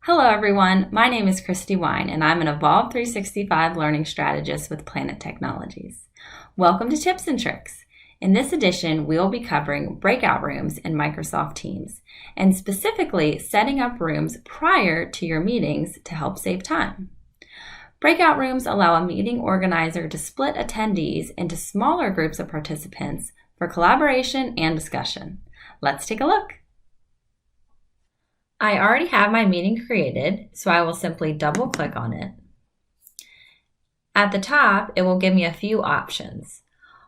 Hello everyone, my name is Christy Wyne and I'm an Evolve 365 learning strategist with Planet Technologies. Welcome to Tips and Tricks. In this edition, we will be covering breakout rooms in Microsoft Teams and specifically setting up rooms prior to your meetings to help save time. Breakout rooms allow a meeting organizer to split attendees into smaller groups of participants for collaboration and discussion. Let's take a look. I already have my meeting created, so I will simply double click on it. At the top, it will give me a few options.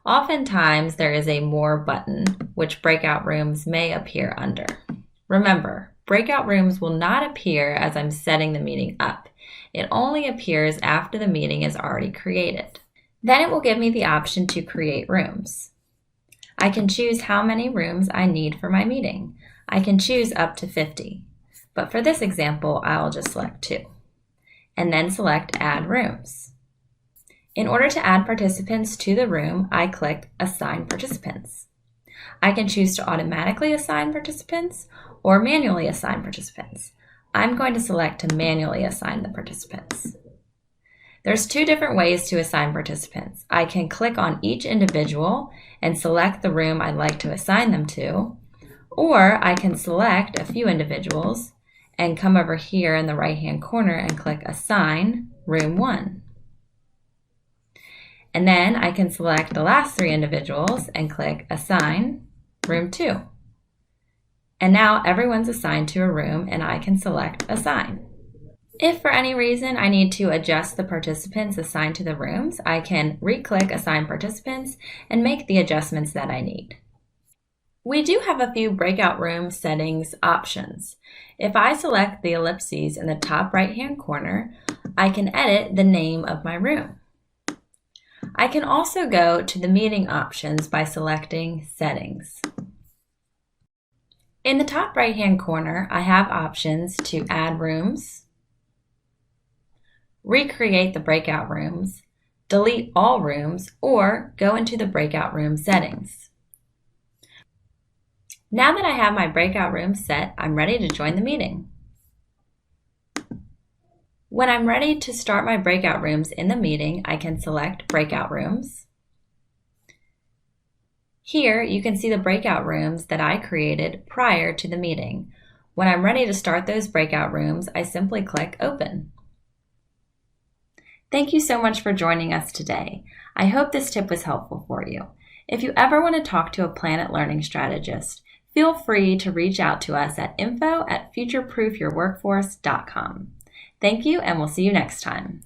Oftentimes, there is a More button, which breakout rooms may appear under. Remember, breakout rooms will not appear as I'm setting the meeting up. It only appears after the meeting is already created. Then it will give me the option to create rooms. I can choose how many rooms I need for my meeting. I can choose up to 50. But for this example, I'll just select 2, and then select Add Rooms. In order to add participants to the room, I click Assign Participants. I can choose to automatically assign participants or manually assign participants. I'm going to select to manually assign the participants. There's 2 different ways to assign participants. I can click on each individual and select the room I'd like to assign them to, or I can select a few individuals and come over here in the right-hand corner and click Assign Room 1. And then I can select the last 3 individuals and click Assign Room 2. And now everyone's assigned to a room and I can select Assign. If for any reason I need to adjust the participants assigned to the rooms, I can re-click Assign Participants and make the adjustments that I need. We do have a few breakout room settings options. If I select the ellipses in the top right-hand corner, I can edit the name of my room. I can also go to the meeting options by selecting Settings. In the top right-hand corner, I have options to add rooms, recreate the breakout rooms, delete all rooms, or go into the breakout room settings. Now that I have my breakout room set, I'm ready to join the meeting. When I'm ready to start my breakout rooms in the meeting, I can select Breakout Rooms. Here, you can see the breakout rooms that I created prior to the meeting. When I'm ready to start those breakout rooms, I simply click Open. Thank you so much for joining us today. I hope this tip was helpful for you. If you ever want to talk to a Planet Learning strategist, feel free to reach out to us at info@futureproofyourworkforce.com. Thank you, and we'll see you next time.